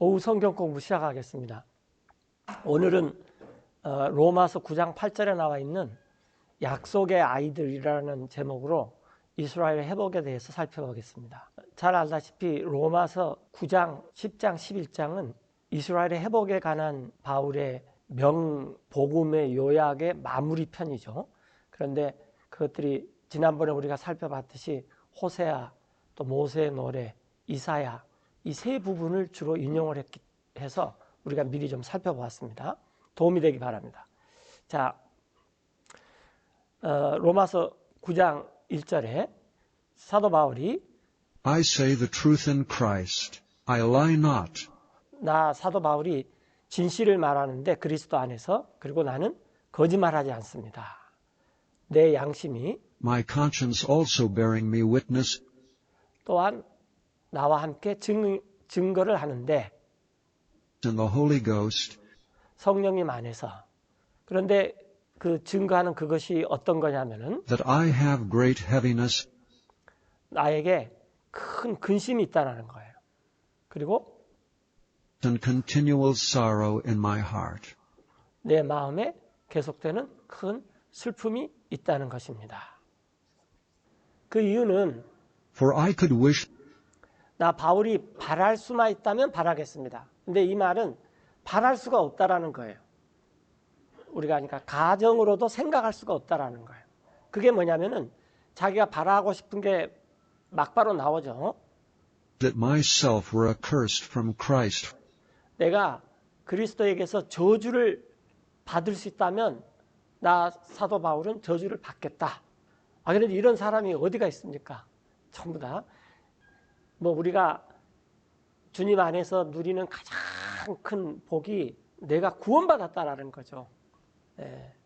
오후 성경 공부 시작하겠습니다. 오늘은 로마서 9장 8절에 나와 있는 약속의 아이들이라는 제목으로 이스라엘 회복에 대해서 살펴보겠습니다. 잘 알다시피 로마서 9장, 10장, 11장은 이스라엘의 회복에 관한 바울의 명복음의 요약의 마무리 편이죠. 그런데 그것들이 지난번에 우리가 살펴봤듯이 호세아, 또 모세의 노래, 이사야 이 세 부분을 주로 인용을 해서 우리가 미리 좀 살펴보았습니다. 도움이 되기 바랍니다. 자, 로마서 9장 1절에 사도 바울이 I say the truth in Christ. I lie not. 나 사도 바울이 진실을 말하는데 그리스도 안에서 그리고 나는 거짓말하지 않습니다. 내 양심이 My conscience also bearing me witness. 또한 나와 함께 증거를 하는데 In the Holy Ghost. 성령님 안에서. 그런데 그 증거하는 그것이 어떤 거냐면은 That I have great heaviness. 나에게 큰 근심이 있다는 거예요. 그리고 And continual sorrow in my heart. 내 마음에 계속되는 큰 슬픔이 있다는 것입니다. 그 이유는 For I could wish 나 바울이 바랄 수만 있다면 바라겠습니다. 근데 이 말은 바랄 수가 없다라는 거예요. 우리가 그러니까 가정으로도 생각할 수가 없다라는 거예요. 그게 뭐냐면은 자기가 바라고 싶은 게 막바로 나오죠. that myself were accursed from Christ. 내가 그리스도에게서 저주를 받을 수 있다면 나 사도 바울은 저주를 받겠다. 그런데 이런 사람이 어디가 있습니까? 전부 다. 우리가 주님 안에서 누리는 가장 큰 복이 내가 구원받았다라는 거죠.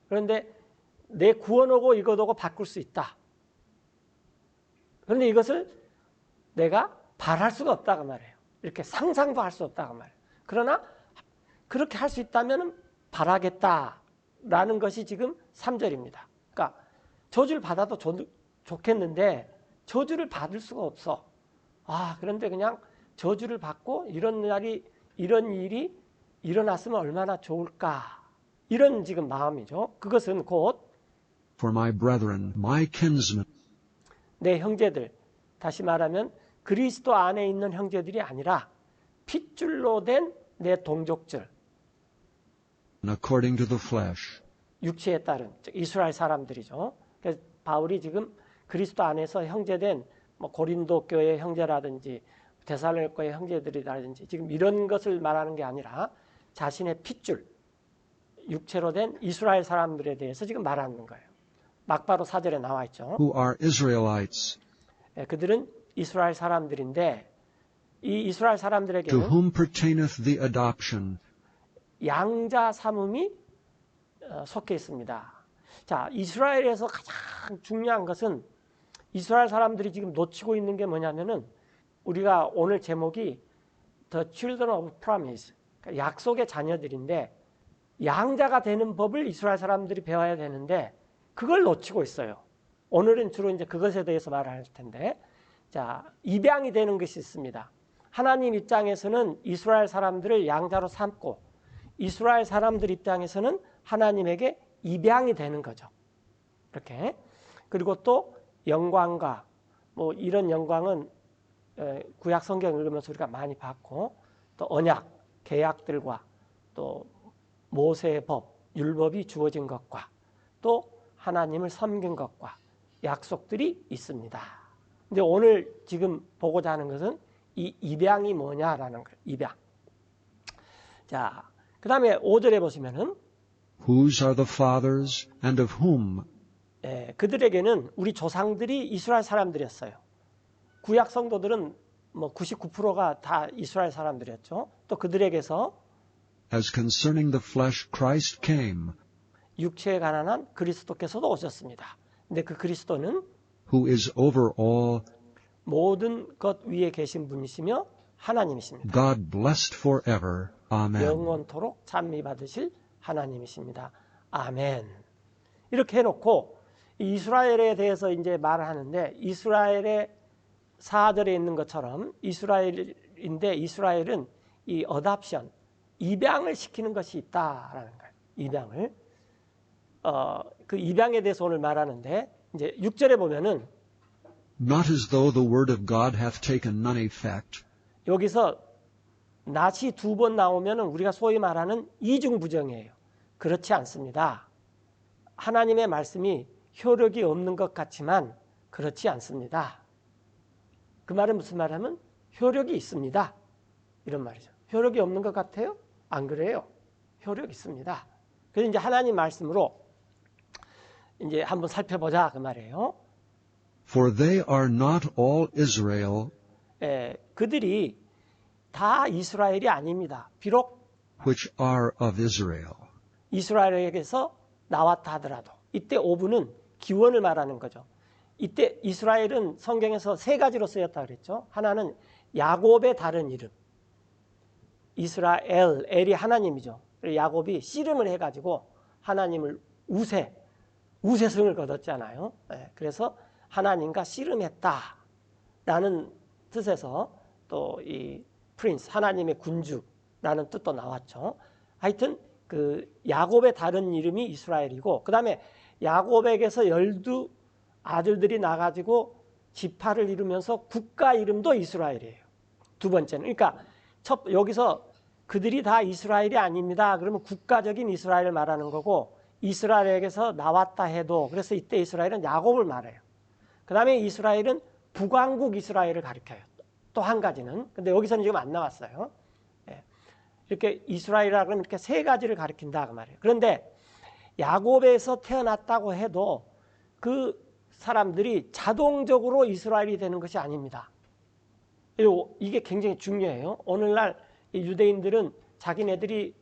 그런데 내 구원하고 이것하고 바꿀 수 있다. 그런데 이것을 내가 바랄 수가 없다고 말해요. 이렇게 상상도 할 수 없다고 말해요. 그러나 그렇게 할 수 있다면 바라겠다라는 것이 지금 3절입니다. 그러니까 저주를 받아도 좋겠는데 저주를 받을 수가 없어. 그런데 그냥 저주를 받고 이런 일이 일어났으면 얼마나 좋을까. 이런 지금 마음이죠. 그것은 곧 For my brethren, my kinsmen. 내 형제들, 다시 말하면 그리스도 안에 있는 형제들이 아니라 핏줄로 된 내 동족들. According to the flesh. 육체에 따른 이스라엘 사람들이죠. 그래서 바울이 지금 그리스도 안에서 형제된 고린도 교회 형제라든지 데살로니가의 형제들이라든지 지금 이런 것을 말하는 게 아니라 자신의 핏줄, 육체로 된 이스라엘 사람들에 대해서 지금 말하는 거예요. 막바로 4절에 나와 있죠. Who are Israelites. 그들은 이스라엘 사람들인데 이 이스라엘 To 사람들에게는 whom pertaineth the adoption. 양자 삼음이 속해 있습니다. 자, 이스라엘에서 가장 중요한 것은 이스라엘 사람들이 지금 놓치고 있는 게 뭐냐면은 우리가 오늘 제목이 The Children of Promise, 그러니까 약속의 자녀들인데 양자가 되는 법을 이스라엘 사람들이 배워야 되는데 그걸 놓치고 있어요. 오늘은 주로 이제 그것에 대해서 말할 텐데, 자, 입양이 되는 것이 있습니다. 하나님 입장에서는 이스라엘 사람들을 양자로 삼고 이스라엘 사람들 입장에서는 하나님에게 입양이 되는 거죠. 이렇게. 그리고 또 영광과 이런 영광은 구약 성경 읽으면서 우리가 많이 봤고 또 언약, 계약들과 또 모세의 법, 율법이 주어진 것과 또 하나님을 섬긴 것과 약속들이 있습니다. 근데 오늘 지금 보고자 하는 것은 이 입양이 뭐냐라는 거예요. 입양. 자, 그 다음에 5절에 보시면은 Whose are the fathers and of whom. 그들에게는 우리 조상들이 이스라엘 사람들이었어요. 구약 성도들은 99%가 다 이스라엘 사람들이었죠. 또 그들에게서 As concerning the flesh Christ came. 육체에 관한 그리스도께서도 오셨습니다. 근데 그 그리스도는 Who is over all. 모든 것 위에 계신 분이시며 하나님이십니다. God blessed forever. Amen. 영원토록 찬미 받으실 하나님이십니다. 아멘. 이렇게 해놓고 이스라엘에 대해서 이제 말을 하는데 이스라엘의 4절에 있는 것처럼 이스라엘인데 이스라엘은 이 어답션, 입양을 시키는 것이 있다라는 거예요. 입양을. 그 입양에 대해서 오늘 말하는데 이제 6절에 보면은 Not as though the word of God hath taken none effect, 여기서 not이 2번 나오면은 우리가 소위 말하는 이중부정이에요. 그렇지 않습니다. 하나님의 말씀이 효력이 없는 것 같지만 그렇지 않습니다. 그 말은 무슨 말하면 효력이 있습니다. 이런 말이죠. 효력이 없는 것 같아요? 안 그래요. 효력이 있습니다. 그래서 이제 하나님 말씀으로 이제 한번 살펴보자 그 말이에요. for they are not all Israel, 그들이 다 이스라엘이 아닙니다. 비록 which are of Israel. 이스라엘에게서 나왔다 하더라도 이때 오브는 기원을 말하는 거죠. 이때 이스라엘은 성경에서 3가지로 쓰였다 그랬죠. 하나는 야곱의 다른 이름. 이스라엘, 엘이 하나님이죠. 야곱이 씨름을 해가지고 하나님을 우세성을 거뒀잖아요. 그래서 하나님과 씨름했다라는 뜻에서 또 이 프린스, 하나님의 군주라는 뜻도 나왔죠. 하여튼 그 야곱의 다른 이름이 이스라엘이고, 그 다음에 야곱에게서 12 아들들이 나가지고 지파를 이루면서 국가 이름도 이스라엘이에요. 두 번째는, 그러니까 여기서 그들이 다 이스라엘이 아닙니다. 그러면 국가적인 이스라엘을 말하는 거고, 이스라엘에게서 나왔다 해도, 그래서 이때 이스라엘은 야곱을 말해요. 그 다음에 이스라엘은 북왕국 이스라엘을 가리켜요. 또 한 가지는. 근데 여기서는 지금 안 나왔어요. 이렇게 이스라엘이라 그러면 이렇게 3가지를 가리킨다 그 말이에요. 그런데 야곱에서 태어났다고 해도 그 사람들이 자동적으로 이스라엘이 되는 것이 아닙니다. 이게 굉장히 중요해요. 오늘날 유대인들은 자기네들이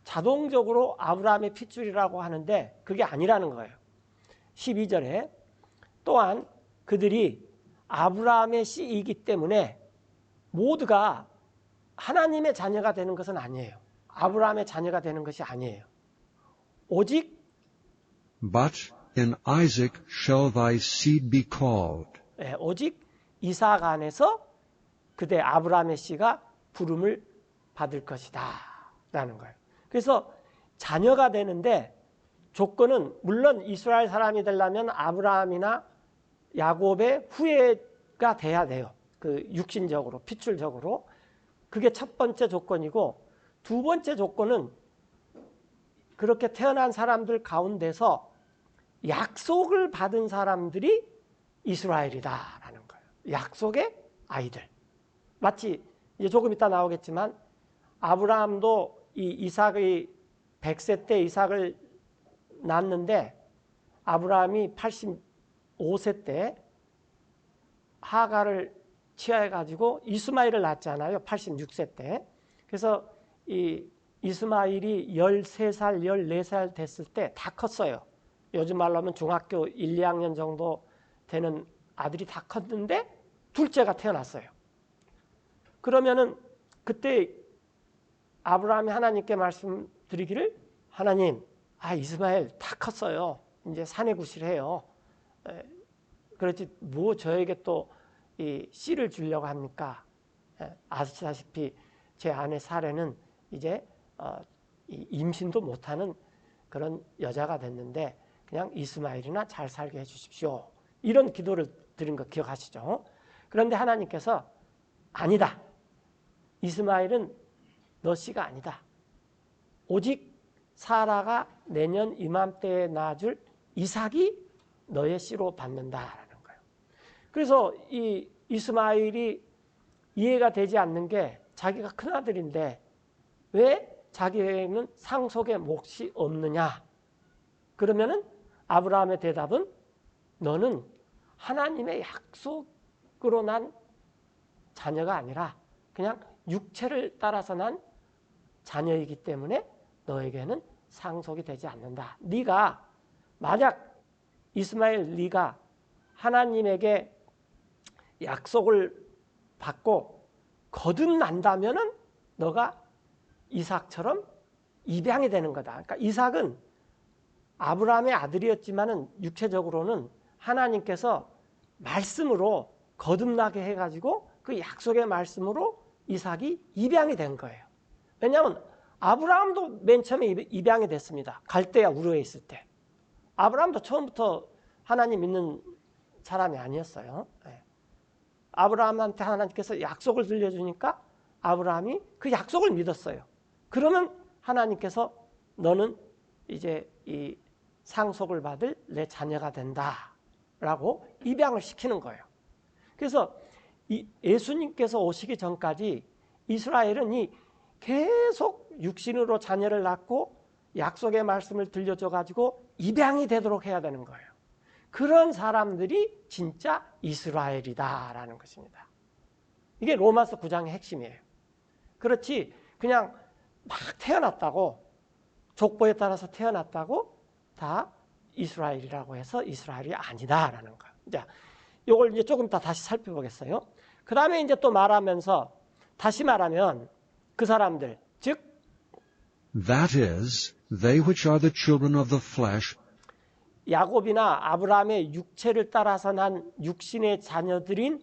자동적으로 아브라함의 핏줄이라고 하는데 그게 아니라는 거예요. 12절에 또한 그들이 아브라함의 씨이기 때문에 모두가 하나님의 자녀가 되는 것은 아니에요. 아브라함의 자녀가 되는 것이 아니에요. 오직 But in Isaac shall thy seed be called. 오직 이삭 안에서 그대 아브라함의 씨가 부름을 받을 것이다 라는 거예요. 그래서 자녀가 되는데 조건은 물론 이스라엘 사람이 되려면 아브라함이나 야곱의 후예가 돼야 돼요. 그 육신적으로, 핏줄적으로. 그게 첫 번째 조건이고, 두 번째 조건은 그렇게 태어난 사람들 가운데서 약속을 받은 사람들이 이스라엘이다라는 거예요. 약속의 아이들. 마치 이제 조금 이따 나오겠지만 아브라함도 이 이삭의 100세 때 이삭을 낳았는데 아브라함이 85세 때 하가를 취해가지고 이스마엘을 낳았잖아요. 86세 때. 그래서 이 이스마엘이 13살, 14살 됐을 때 다 컸어요. 요즘 말로 하면 중학교 1, 2학년 정도 되는 아들이 다 컸는데 둘째가 태어났어요. 그러면은 그때 아브라함이 하나님께 말씀드리기를 하나님, 이스마엘 다 컸어요. 이제 사내 구실해요. 그렇지 뭐 저에게 또 이 씨를 주려고 합니까? 아시다시피 제 아내 사례는 이제 임신도 못하는 그런 여자가 됐는데 그냥 이스마엘이나 잘 살게 해주십시오. 이런 기도를 드린 거 기억하시죠? 그런데 하나님께서 아니다. 이스마엘은 너 씨가 아니다. 오직 사라가 내년 이맘때에 낳아줄 이삭이 너의 씨로 받는다라는 거예요. 그래서 이 이스마엘이 이해가 되지 않는 게 자기가 큰아들인데 왜 자기에게는 상속의 몫이 없느냐? 그러면은 아브라함의 대답은 너는 하나님의 약속으로 난 자녀가 아니라 그냥 육체를 따라서 난 자녀이기 때문에 너에게는 상속이 되지 않는다. 네가 만약 이스마엘 네가 하나님에게 약속을 받고 거듭난다면은 너가 이삭처럼 입양이 되는 거다. 그러니까 이삭은 아브라함의 아들이었지만은 육체적으로는 하나님께서 말씀으로 거듭나게 해가지고 그 약속의 말씀으로 이삭이 입양이 된 거예요. 왜냐하면 아브라함도 맨 처음에 입양이 됐습니다. 갈대아 우르에 있을 때. 아브라함도 처음부터 하나님 믿는 사람이 아니었어요. 아브라함한테 하나님께서 약속을 들려주니까 아브라함이 그 약속을 믿었어요. 그러면 하나님께서 너는 이제 이 상속을 받을 내 자녀가 된다라고 입양을 시키는 거예요. 그래서 예수님께서 오시기 전까지 이스라엘은 계속 육신으로 자녀를 낳고 약속의 말씀을 들려줘가지고 입양이 되도록 해야 되는 거예요. 그런 사람들이 진짜 이스라엘이다라는 것입니다. 이게 로마서 9장의 핵심이에요. 그렇지 그냥 막 태어났다고 족보에 따라서 태어났다고 다 이스라엘이라고 해서 이스라엘이 아니다라는 거예요. 자, 이걸 이제 조금 더 다시 살펴보겠어요. 그 다음에 이제 또 말하면서 다시 말하면 그 사람들 즉 That is, they which are the children of the flesh, 야곱이나 아브라함의 육체를 따라서 난 육신의 자녀들인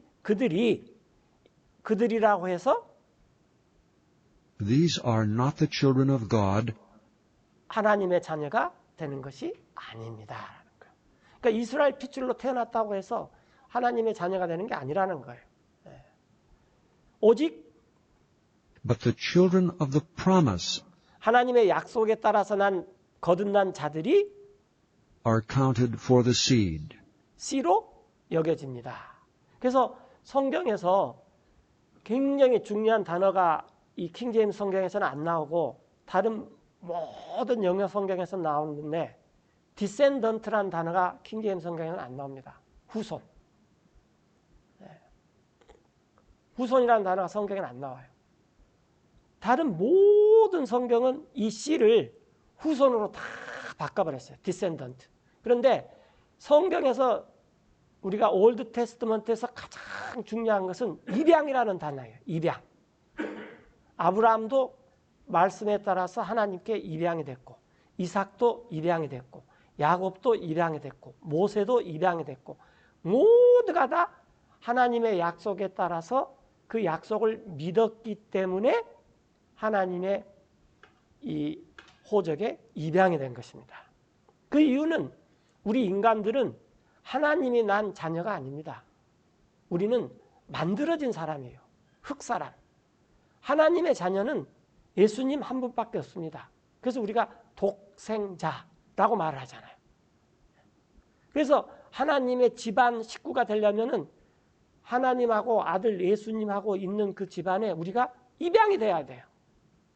그들이라고 해서 these are not the children of God, 하나님의 자녀가 되는 것이 아닙니다. 그러니까 이스라엘 핏줄로 태어났다고 해서 하나님의 자녀가 되는 게 아니라는 거예요. 오직 but the children of the promise 하나님의 약속에 따라서 거듭난 자들이 are counted for the seed. 씨로 여겨집니다. 그래서 성경에서 굉장히 중요한 단어가 이 킹제임스 성경에서는 안 나오고 다른 모든 영어 성경에서 나오는데 descendant라는 단어가 킹제임스 성경에는 안 나옵니다. 후손. 후손이라는 단어가 성경에는 안 나와요. 다른 모든 성경은 이 씨를 후손으로 다 바꿔버렸어요. descendant. 그런데 성경에서 우리가 올드 테스트먼트에서 가장 중요한 것은 입양이라는 단어예요. 입양. 아브라함도 말씀에 따라서 하나님께 입양이 됐고 이삭도 입양이 됐고 야곱도 입양이 됐고 모세도 입양이 됐고 모두가 다 하나님의 약속에 따라서 그 약속을 믿었기 때문에 하나님의 이 호적에 입양이 된 것입니다. 그 이유는 우리 인간들은 하나님이 난 자녀가 아닙니다. 우리는 만들어진 사람이에요. 흙사람. 하나님의 자녀는 예수님 한 분밖에 없습니다. 그래서 우리가 독생자라고 말을 하잖아요. 그래서 하나님의 집안 식구가 되려면은 하나님하고 아들 예수님하고 있는 그 집안에 우리가 입양이 돼야 돼요.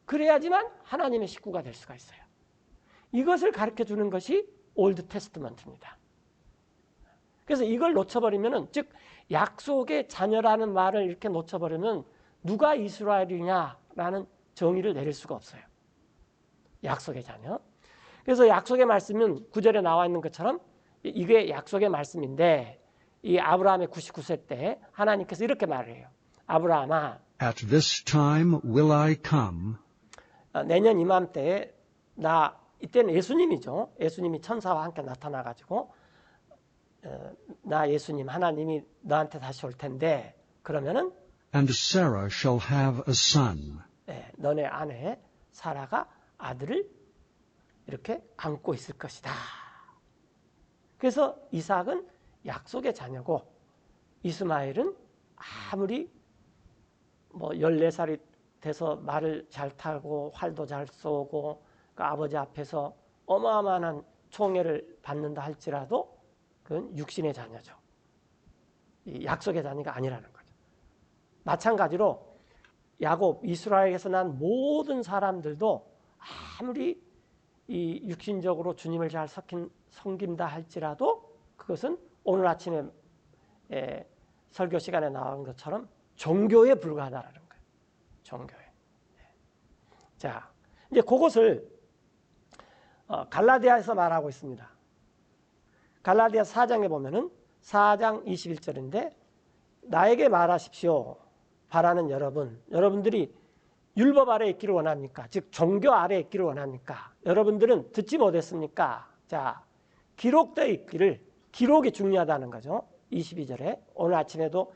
그래야지만 하나님의 식구가 될 수가 있어요. 이것을 가르쳐 주는 것이 올드 테스트먼트입니다. 그래서 이걸 놓쳐버리면은 즉 약속의 자녀라는 말을 이렇게 놓쳐버리면 누가 이스라엘이냐라는 정의를 내릴 수가 없어요. 약속의 자녀. 그래서 약속의 말씀은 9절에 나와 있는 것처럼 이게 약속의 말씀인데 이 아브라함의 99세 때 하나님께서 이렇게 말을 해요. 아브라함아, At this time will I come, 내년 이맘때에 이때는 예수님이죠. 예수님이 천사와 함께 나타나가지고 나 예수님 하나님이 너한테 다시 올 텐데 그러면은 and Sarah shall have a son. 너네 아내 사라가 아들을 이렇게 안고 있을 것이다. 그래서 이삭은 약속의 자녀고 이스마엘은 아무리 14살이 돼서 말을 잘 타고 활도 잘 쏘고 그 아버지 앞에서 어마어마한 총애를 받는다 할지라도 그건 육신의 자녀죠. 이 약속의 자녀가 아니라는 거죠. 마찬가지로 야곱, 이스라엘에서 난 모든 사람들도 아무리 이 육신적으로 주님을 잘 섬긴다 할지라도 그것은 오늘 아침에 설교 시간에 나온 것처럼 종교에 불과하다는 거예요. 종교에. 자, 이제 그것을 갈라디아에서 말하고 있습니다. 갈라디아 4장에 보면은 4장 21절인데 나에게 말하십시오. 바라는 여러분들이 율법 아래 있기를 원합니까? 즉 종교 아래 있기를 원합니까? 여러분들은 듣지 못했습니까? 자, 기록되어 있기를, 기록이 중요하다는 거죠. 22절에 오늘 아침에도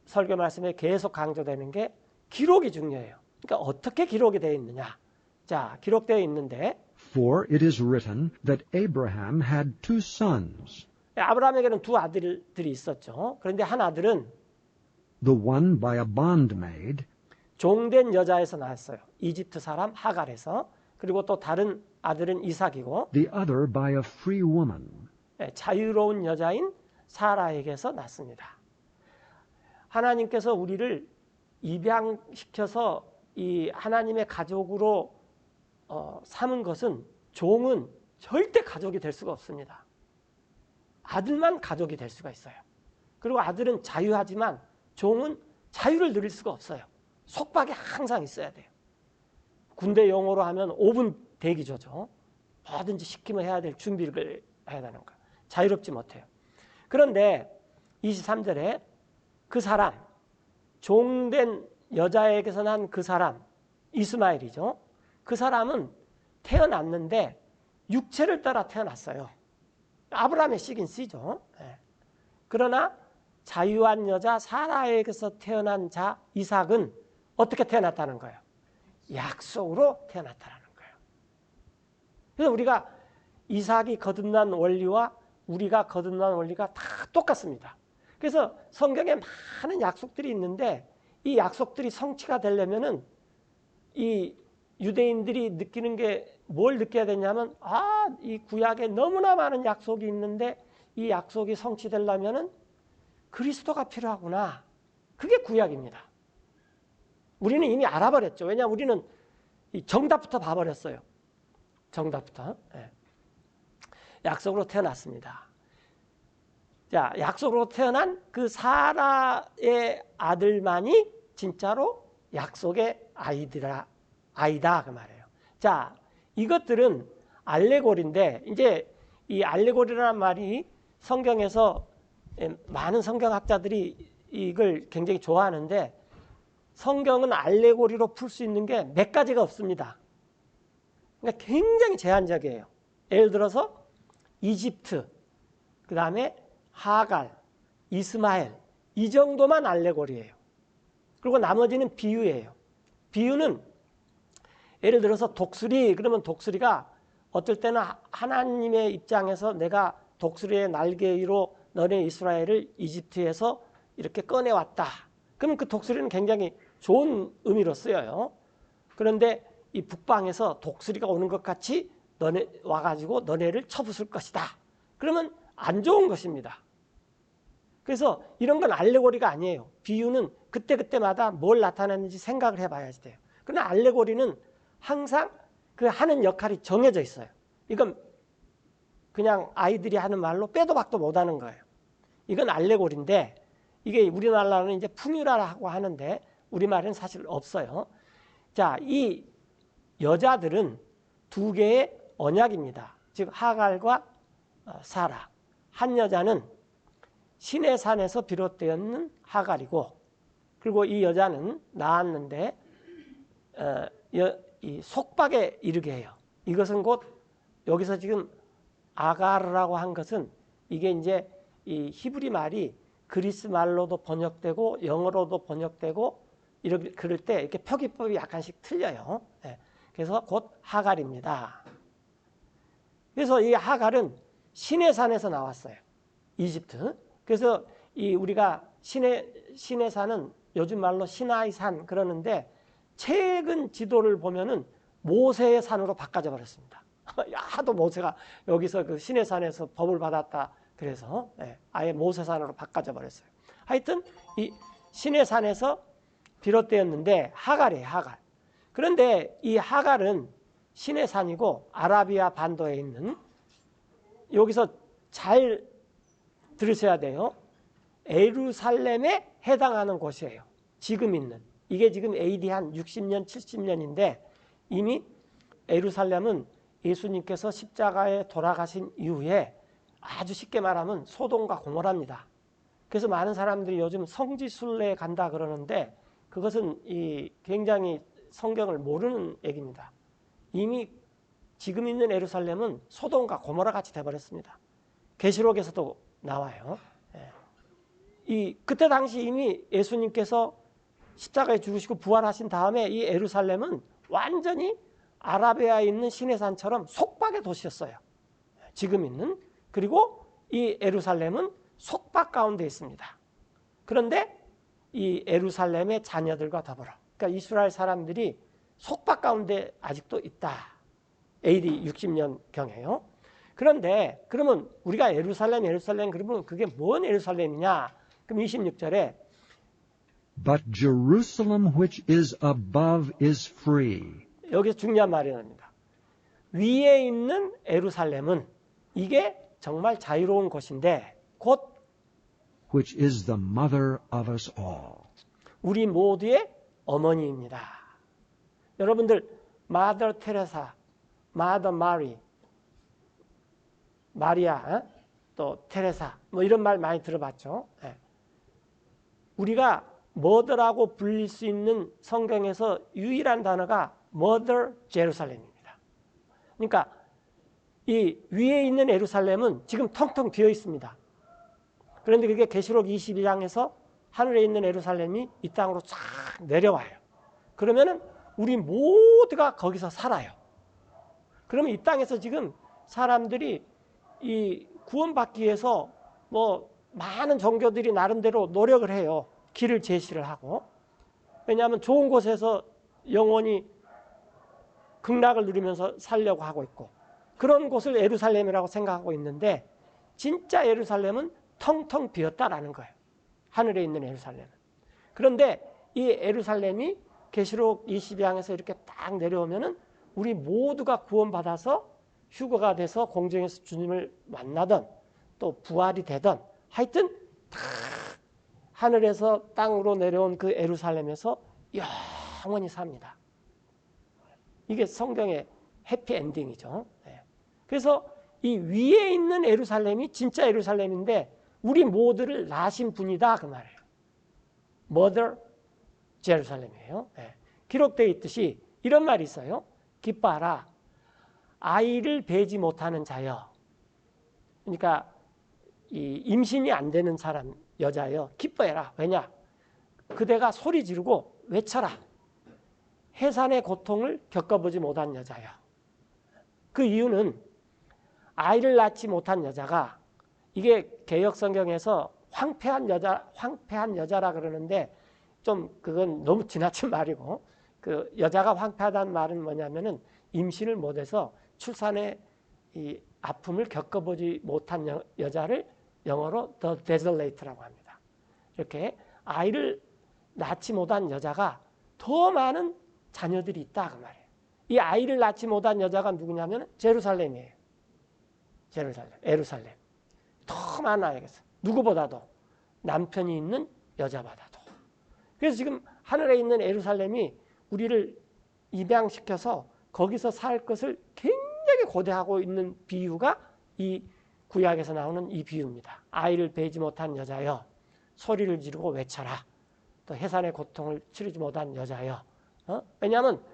설교 말씀에 계속 강조되는 게 기록이 중요해요. 그러니까 어떻게 기록이 되어 있느냐. 자, 기록되어 있는데 For it is written that Abraham had two sons, 아브라함에게는 두 아들들이 있었죠. 그런데 한 아들은 the one by a bondmaid, 종된 여자에서 낳았어요. 이집트 사람 하갈에서. 그리고 또 다른 아들은 이삭이고 the other by a free woman. 자유로운 여자인 사라에게서 낳습니다. 하나님께서 우리를 입양시켜서 이 하나님의 가족으로 삼은 것은 종은 절대 가족이 될 수가 없습니다. 아들만 가족이 될 수가 있어요. 그리고 아들은 자유하지만 종은 자유를 누릴 수가 없어요. 속박이 항상 있어야 돼요. 군대 용어로 하면 5분 대기조죠. 뭐든지 시키면 해야 될 준비를 해야 되는 거예요. 자유롭지 못해요. 그런데 23절에 그 사람, 종된 여자에게서 난 그 사람, 이스마엘이죠. 그 사람은 태어났는데 육체를 따라 태어났어요. 아브라함의 씨긴 씨죠. 그러나 자유한 여자 사라에게서 태어난 자 이삭은 어떻게 태어났다는 거예요? 약속으로 태어났다는 거예요. 그래서 우리가 이삭이 거듭난 원리와 우리가 거듭난 원리가 다 똑같습니다. 그래서 성경에 많은 약속들이 있는데 이 약속들이 성취가 되려면은 이 유대인들이 느끼는 게 뭘 느껴야 되냐면 이 구약에 너무나 많은 약속이 있는데 이 약속이 성취되려면은 그리스도가 필요하구나. 그게 구약입니다. 우리는 이미 알아버렸죠. 왜냐하면 우리는 이 정답부터 봐버렸어요. 정답부터. 약속으로 태어났습니다. 자, 약속으로 태어난 그 사라의 아들만이 진짜로 약속의 아이다 그 말이에요. 자, 이것들은 알레고리인데 이제 이 알레고리라는 말이 성경에서 많은 성경학자들이 이걸 굉장히 좋아하는데 성경은 알레고리로 풀 수 있는 게 몇 가지가 없습니다. 그러니까 굉장히 제한적이에요. 예를 들어서 이집트, 그 다음에 하갈, 이스마엘 이 정도만 알레고리예요. 그리고 나머지는 비유예요. 비유는 예를 들어서 독수리 그러면 독수리가 어떨 때는 하나님의 입장에서 내가 독수리의 날개 위로 너네 이스라엘을 이집트에서 이렇게 꺼내왔다. 그러면 그 독수리는 굉장히 좋은 의미로 쓰여요. 그런데 이 북방에서 독수리가 오는 것 같이 너네 와가지고 너네를 쳐부술 것이다. 그러면 안 좋은 것입니다. 그래서 이런 건 알레고리가 아니에요. 비유는 그때그때마다 뭘 나타내는지 생각을 해봐야 돼요. 그러나 알레고리는 항상 그 하는 역할이 정해져 있어요. 이건 그냥 아이들이 하는 말로 빼도 박도 못하는 거예요. 이건 알레고리인데 이게 우리나라는 이제 풍유라고 하는데 우리말은 사실 없어요. 자, 이 여자들은 두 개의 언약입니다. 즉 하갈과 사라. 한 여자는 시내 산에서 비롯되었는 하갈이고 그리고 이 여자는 낳았는데 이 속박에 이르게 해요. 이것은 곧 여기서 지금 아가르라고 한 것은 이게 이제 이 히브리 말이 그리스 말로도 번역되고 영어로도 번역되고 이렇게 그럴 때 이렇게 표기법이 약간씩 틀려요. 그래서 곧 하갈입니다. 그래서 이 하갈은 시내산에서 나왔어요. 이집트. 그래서 이 우리가 시내산은 요즘 말로 시나이산 그러는데 최근 지도를 보면은 모세의 산으로 바꿔져 버렸습니다. 하도 모세가 여기서 그 시내산에서 법을 받았다. 그래서 아예 모세산으로 바꿔져 버렸어요. 하여튼 이 시내산에서 비롯되었는데 하갈이에요. 하갈. 그런데 이 하갈은 시내산이고 아라비아 반도에 있는 여기서 잘 들으셔야 돼요. 예루살렘에 해당하는 곳이에요. 지금 있는. 이게 지금 AD 한 60년, 70년인데 이미 예루살렘은 예수님께서 십자가에 돌아가신 이후에 아주 쉽게 말하면 소돔과 고모라입니다. 그래서 많은 사람들이 요즘 성지순례에 간다 그러는데 그것은 이 굉장히 성경을 모르는 얘기입니다. 이미 지금 있는 예루살렘은 소돔과 고모라 같이 돼버렸습니다. 계시록에서도 나와요. 그때 당시 이미 예수님께서 십자가에 죽으시고 부활하신 다음에 이 예루살렘은 완전히 아라비아에 있는 시내산처럼 속박의 도시였어요. 지금 있는. 그리고 이 예루살렘은 속박 가운데 있습니다. 그런데 이 예루살렘의 자녀들과 더불어, 그러니까 이스라엘 사람들이 속박 가운데 아직도 있다. AD 60년경에요. 그런데 그러면 우리가 예루살렘 그러면 그게 뭔 예루살렘이냐? 그럼 26절에 But Jerusalem which is above is free. 여기서 중요한 말이 나옵니다. 위에 있는 예루살렘은 이게 정말 자유로운 곳인데 곧 which is the mother of us all. 우리 모두의 어머니입니다. 여러분들 마더 테레사, 마더 마리, 마리아, 또 테레사 뭐 이런 말 많이 들어봤죠. 우리가 머더라고 불릴 수 있는 성경에서 유일한 단어가 Mother Jerusalem입니다. 그러니까 이 위에 있는 예루살렘은 지금 텅텅 비어 있습니다. 그런데 그게 계시록 22장에서 하늘에 있는 예루살렘이 이 땅으로 쫙 내려와요. 그러면은 우리 모두가 거기서 살아요. 그러면 이 땅에서 지금 사람들이 이 구원받기 위해서 뭐 많은 종교들이 나름대로 노력을 해요. 길을 제시를 하고. 왜냐하면 좋은 곳에서 영원히 극락을 누리면서 살려고 하고 있고 그런 곳을 예루살렘이라고 생각하고 있는데 진짜 예루살렘은 텅텅 비었다라는 거예요. 하늘에 있는 예루살렘은. 그런데 이 예루살렘이 계시록 22장에서 이렇게 딱 내려오면은 우리 모두가 구원받아서 휴거가 돼서 공중에서 주님을 만나던 또 부활이 되던 하여튼 다 하늘에서 땅으로 내려온 그 예루살렘에서 영원히 삽니다. 이게 성경의 해피엔딩이죠. 그래서 이 위에 있는 예루살렘이 진짜 예루살렘인데 우리 모두를 낳으신 분이다 그 말이에요. Mother Jerusalem이에요. 기록되어 있듯이 이런 말이 있어요. 기뻐하라 아이를 배지 못하는 자여. 그러니까 이 임신이 안 되는 사람 여자여 기뻐해라. 왜냐? 그대가 소리 지르고 외쳐라. 해산의 고통을 겪어보지 못한 여자여. 그 이유는 아이를 낳지 못한 여자가 이게 개역 성경에서 황폐한 여자라 그러는데 좀 그건 너무 지나친 말이고 그 여자가 황폐하다는 말은 뭐냐면은 임신을 못해서 출산의 이 아픔을 겪어보지 못한 여자를 영어로 the desolate라고 합니다. 이렇게 아이를 낳지 못한 여자가 더 많은 자녀들이 있다 그 말이에요. 이 아이를 낳지 못한 여자가 누구냐면 제루살렘이에요. 예루살렘. 더 많아야겠어. 누구보다도 남편이 있는 여자보다도. 그래서 지금 하늘에 있는 예루살렘이 우리를 입양시켜서 거기서 살 것을 굉장히 고대하고 있는 비유가 이 구약에서 나오는 이 비유입니다. 아이를 배지 못한 여자여 소리를 지르고 외쳐라. 또 해산의 고통을 치르지 못한 여자여. 왜냐하면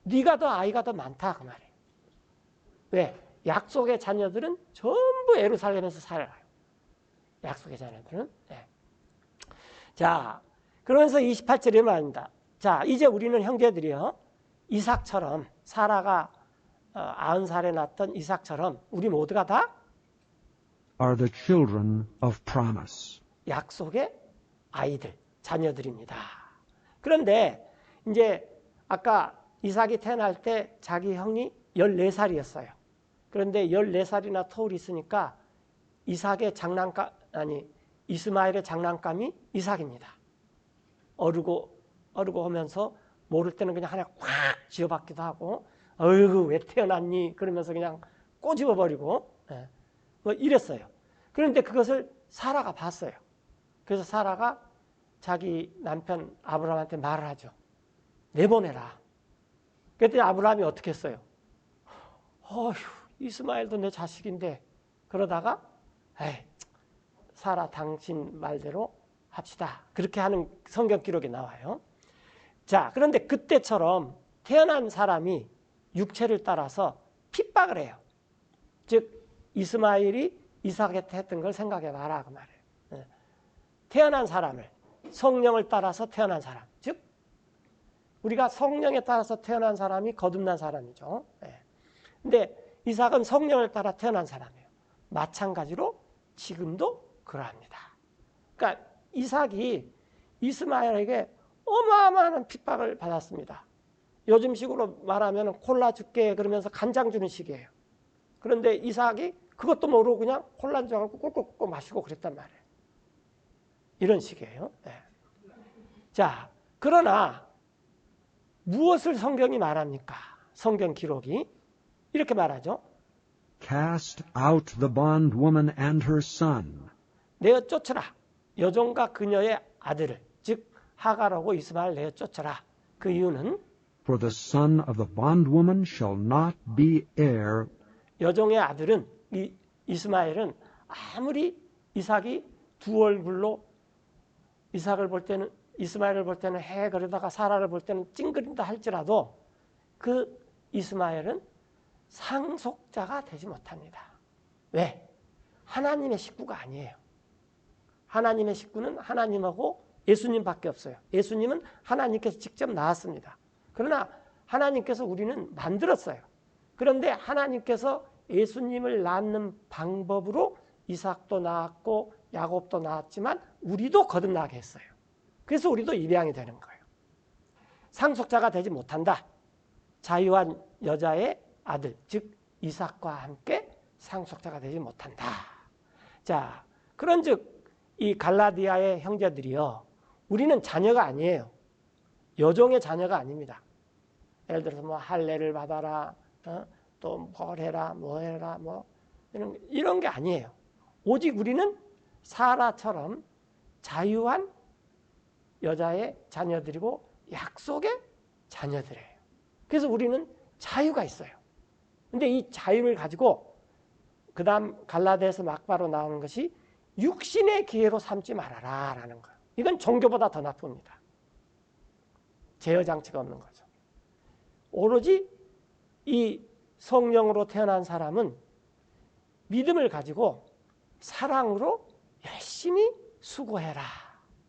네가 더 아이가 더 많다 그 말이에요. 왜? 약속의 자녀들은 전부 예루살렘에서 살아요. 약속의 자녀들은. 자, 그러면서 28절에 말합니다. 자, 이제 우리는 형제들이요. 이삭처럼 사라가 90살에 낳았던 이삭처럼 우리 모두가 다 are the children of promise. 약속의 아이들, 자녀들입니다. 그런데 이제 아까 이삭이 태어날 때 자기 형이 14살이었어요. 그런데 14살이나 터울이 있으니까 이스마엘의 장난감이 이삭입니다. 어르고 하면서 모를 때는 그냥 하나 확 쥐어박기도 하고 어이구 왜 태어났니 그러면서 그냥 꼬집어버리고 뭐 이랬어요. 그런데 그것을 사라가 봤어요. 그래서 사라가 자기 남편 아브라함한테 말을 하죠. 내보내라. 그랬더니 아브라함이 어떻게 했어요? 어휴 이스마엘도 내 자식인데 그러다가 에이 사라 당신 말대로 합시다. 그렇게 하는 성경 기록이 나와요. 자, 그런데 그때처럼 태어난 사람이 육체를 따라서 핍박을 해요. 즉 이스마엘이 이삭한테 했던 걸 생각해 봐라 그 말이에요. 태어난 사람을 성령을 따라서 태어난 사람, 즉 우리가 성령에 따라서 태어난 사람이 거듭난 사람이죠. 예. 근데 이삭은 성령을 따라 태어난 사람이에요. 마찬가지로 지금도 그러합니다. 그러니까 이삭이 이스마엘에게 어마어마한 핍박을 받았습니다. 요즘식으로 말하면 콜라 줄게 그러면서 간장 주는 식이에요. 그런데 이삭이 그것도 모르고 그냥 콜라인 줄 알고 꿀꿀꿀 마시고 그랬단 말이에요. 이런 식이에요. 네. 자, 그러나 무엇을 성경이 말합니까? 성경 기록이 이렇게 말하죠. Cast out the bondwoman and her son. 내어 쫓으라. 여종과 그녀의 아들을, 즉 하갈하고 이스마엘 내어 쫓으라. 그 이유는 For the son of the bondwoman shall not be heir. 여종의 아들은 이스마엘은 아무리 이삭이 두 얼굴로 이삭을 볼 때는 이스마엘을 볼 때는 해 그러다가 사라를 볼 때는 찡그린다 할지라도 그 이스마엘은 상속자가 되지 못합니다. 왜? 하나님의 식구가 아니에요. 하나님의 식구는 하나님하고 예수님밖에 없어요. 예수님은 하나님께서 직접 낳았습니다. 그러나 하나님께서 우리는 만들었어요. 그런데 하나님께서 예수님을 낳는 방법으로 이삭도 낳았고 야곱도 낳았지만 우리도 거듭나게 했어요. 그래서 우리도 입양이 되는 거예요. 상속자가 되지 못한다. 자유한 여자의 아들, 즉 이삭과 함께 상속자가 되지 못한다. 자, 그런즉 이 갈라디아의 형제들이요, 우리는 자녀가 아니에요. 여종의 자녀가 아닙니다. 예를 들어서 뭐 할례를 받아라, 또 뭘 해라, 뭐 해라, 뭐 이런 게 아니에요. 오직 우리는 사라처럼 자유한 여자의 자녀들이고 약속의 자녀들이에요. 그래서 우리는 자유가 있어요. 근데 이 자유를 가지고 그 다음 갈라디아에서 막바로 나오는 것이 육신의 기회로 삼지 말아라 라는 거예요. 이건 종교보다 더 나쁩니다. 제어 장치가 없는 거죠. 오로지 이 성령으로 태어난 사람은 믿음을 가지고 사랑으로 열심히 수고해라.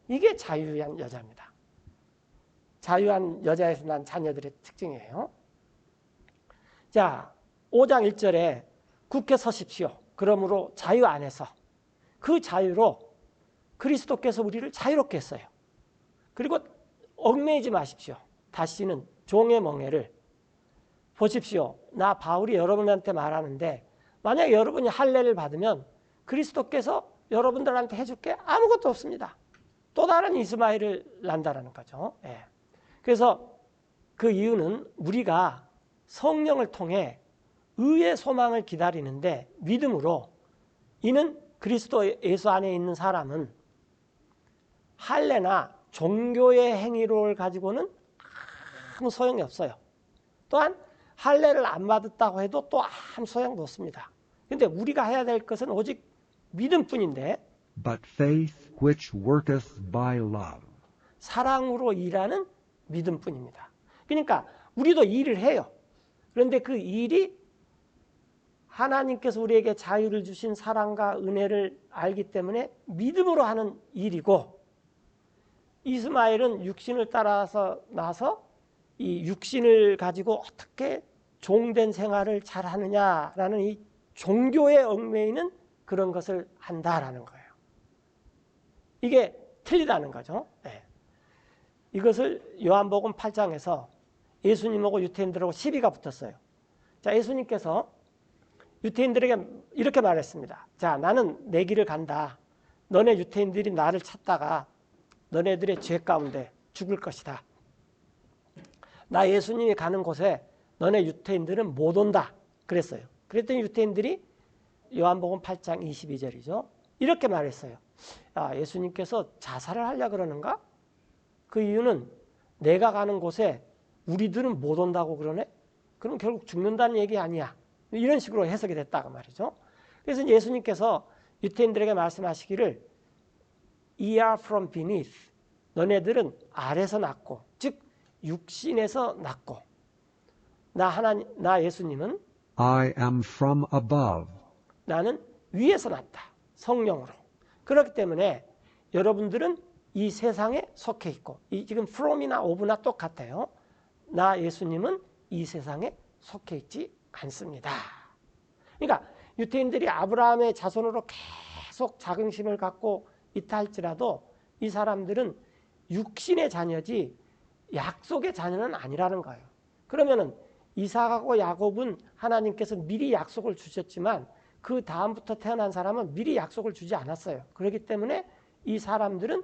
이게 자유한 여자입니다. 자유한 여자에서 난 자녀들의 특징이에요. 자, 5장 1절에 굳게 서십시오. 그러므로 자유 안에서 그 자유로 그리스도께서 우리를 자유롭게 했어요. 그리고 얽매이지 마십시오. 다시는 종의 멍에를 보십시오. 나 바울이 여러분한테 말하는데 만약에 여러분이 할례를 받으면 그리스도께서 여러분들한테 해줄 게 아무것도 없습니다. 또 다른 이스마엘을 낳는다는 거죠. 예. 그래서 그 이유는 우리가 성령을 통해 의의 소망을 기다리는데 믿음으로 이는 그리스도 예수 안에 있는 사람은 할례나 종교의 행위를 가지고는 아무 소용이 없어요. 또한 할례를 안 받았다고 해도 또 아무 소용도 없습니다. 그런데 우리가 해야 될 것은 오직 믿음뿐인데 But faith which worketh by love. 사랑으로 일하는 믿음뿐입니다. 그러니까 우리도 일을 해요. 그런데 그 일이 하나님께서 우리에게 자유를 주신 사랑과 은혜를 알기 때문에 믿음으로 하는 일이고, 이스마엘은 육신을 따라서 나서 이 육신을 가지고 어떻게 종된 생활을 잘 하느냐라는 이 종교에 얽매이는 그런 것을 한다라는 거예요. 이게 틀리다는 거죠. 네. 이것을 요한복음 8장에서 예수님하고 유태인들하고 시비가 붙었어요. 자, 예수님께서 유태인들에게 이렇게 말했습니다. 자, 나는 내 길을 간다. 너네 유태인들이 나를 찾다가 너네들의 죄 가운데 죽을 것이다. 나 예수님이 가는 곳에 너네 유태인들은 못 온다. 그랬어요. 그랬더니 유태인들이 요한복음 8장 22절이죠. 이렇게 말했어요. 아, 예수님께서 자살을 하려고 그러는가? 그 이유는 내가 가는 곳에 우리들은 못 온다고 그러네? 그럼 결국 죽는다는 얘기 아니야. 이런 식으로 해석이 됐다고 말이죠. 그래서 예수님께서 유태인들에게 말씀하시기를 Ye are from beneath. 너네들은 아래서 났고, 즉 육신에서 났고, 나 예수님은 I am from above. 나는 위에서 났다. 성령으로. 그렇기 때문에 여러분들은 이 세상에 속해 있고, 이 지금 from이나 of나 똑같아요. 나 예수님은 이 세상에 속해 있지 않습니다. 그러니까 유대인들이 아브라함의 자손으로 계속 자긍심을 갖고 있다 할지라도 이 사람들은 육신의 자녀지 약속의 자녀는 아니라는 거예요. 그러면은 이삭하고 야곱은 하나님께서 미리 약속을 주셨지만 그 다음부터 태어난 사람은 미리 약속을 주지 않았어요. 그렇기 때문에 이 사람들은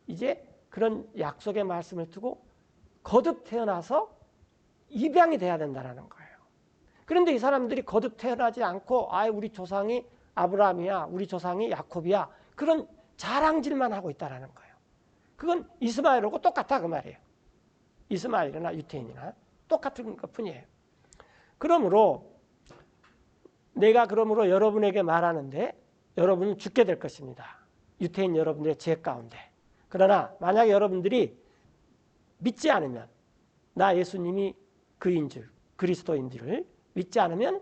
이제 그런 약속의 말씀을 두고 거듭 태어나서 입양이 돼야 된다는 거예요. 그런데 이 사람들이 거듭 태어나지 않고 우리 조상이 아브라함이야, 우리 조상이 야곱이야, 그런 자랑질만 하고 있다는 거예요. 그건 이스마엘하고 똑같다 그 말이에요. 이스마엘이나 유태인이나 똑같은 것뿐이에요. 그러므로 내가 여러분에게 말하는데 여러분은 죽게 될 것입니다. 유태인 여러분들의 죄 가운데. 그러나 만약에 여러분들이 믿지 않으면 나 예수님이 그인 줄, 그리스도인 줄을 믿지 않으면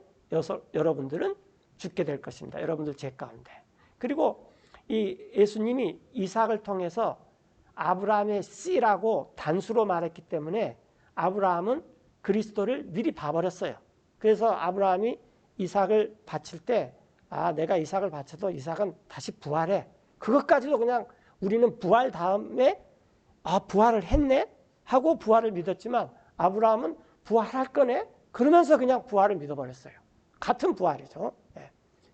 여러분들은 죽게 될 것입니다. 여러분들 죄 가운데. 그리고 이 예수님이 이삭을 통해서 아브라함의 씨라고 단수로 말했기 때문에 아브라함은 그리스도를 미리 봐버렸어요. 그래서 아브라함이 이삭을 바칠 때 내가 이삭을 바쳐도 이삭은 다시 부활해. 그것까지도 그냥 우리는 부활 다음에 부활을 했네 하고 부활을 믿었지만 아브라함은 부활할 거네 그러면서 그냥 부활을 믿어버렸어요. 같은 부활이죠.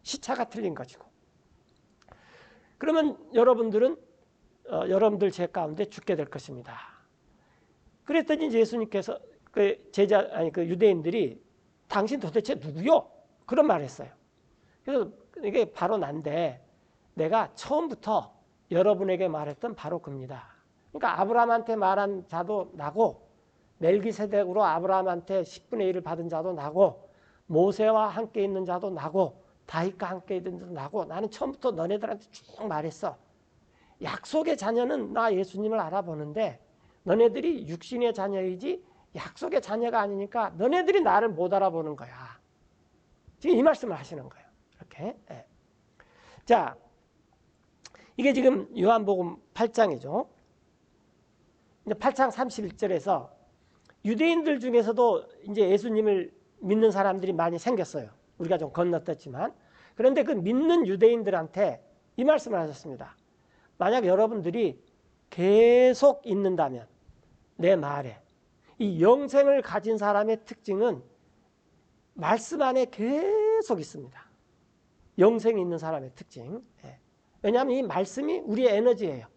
시차가 틀린 것이고. 그러면 여러분들은 여러분들 죄 가운데 죽게 될 것입니다. 그랬더니 예수님께서 그 유대인들이 당신 도대체 누구요? 그런 말을 했어요. 그래서 이게 바로 난데 내가 처음부터 여러분에게 말했던 바로 그입니다. 그러니까 아브라함한테 말한 자도 나고 멜기세덱으로 아브라함한테 10분의 1을 받은 자도 나고 모세와 함께 있는 자도 나고 다윗과 함께 있는 자도 나고 나는 처음부터 너네들한테 쭉 말했어. 약속의 자녀는 나 예수님을 알아보는데 너네들이 육신의 자녀이지 약속의 자녀가 아니니까 너네들이 나를 못 알아보는 거야. 지금 이 말씀을 하시는 거예요. 이렇게. 자, 이게 지금 요한복음 8장이죠. 이제 8장 31절에서 유대인들 중에서도 이제 예수님을 믿는 사람들이 많이 생겼어요. 우리가 좀 건너뛰었지만. 그런데 그 믿는 유대인들한테 이 말씀을 하셨습니다. 만약 여러분들이 계속 있는다면 내 말에 이 영생을 가진 사람의 특징은 말씀 안에 계속 있습니다. 영생이 있는 사람의 특징. 왜냐하면 이 말씀이 우리의 에너지예요.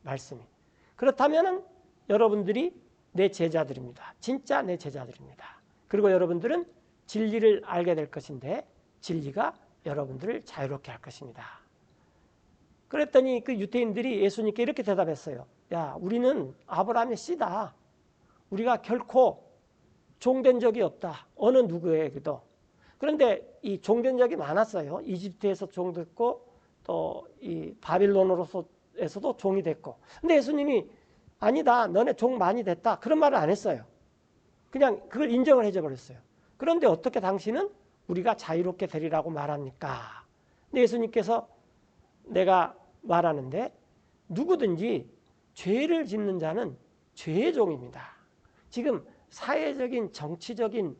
말씀이. 그렇다면 여러분들이 내 제자들입니다. 진짜 내 제자들입니다. 그리고 여러분들은 진리를 알게 될 것인데 진리가 여러분들을 자유롭게 할 것입니다. 그랬더니 그 유대인들이 예수님께 이렇게 대답했어요. 야, 우리는 아브라함의 씨다. 우리가 결코 종된 적이 없다. 어느 누구에게도. 그런데 이 종된 적이 많았어요. 이집트에서 종됐고 또 이 바빌론으로서에서도 종이 됐고. 근데 예수님이 아니다. 너네 종 많이 됐다. 그런 말을 안 했어요. 그냥 그걸 인정을 해줘 버렸어요. 그런데 어떻게 당신은 우리가 자유롭게 되리라고 말합니까? 근데 예수님께서 내가 말하는데 누구든지 죄를 짓는 자는 죄의 종입니다. 지금 사회적인, 정치적인,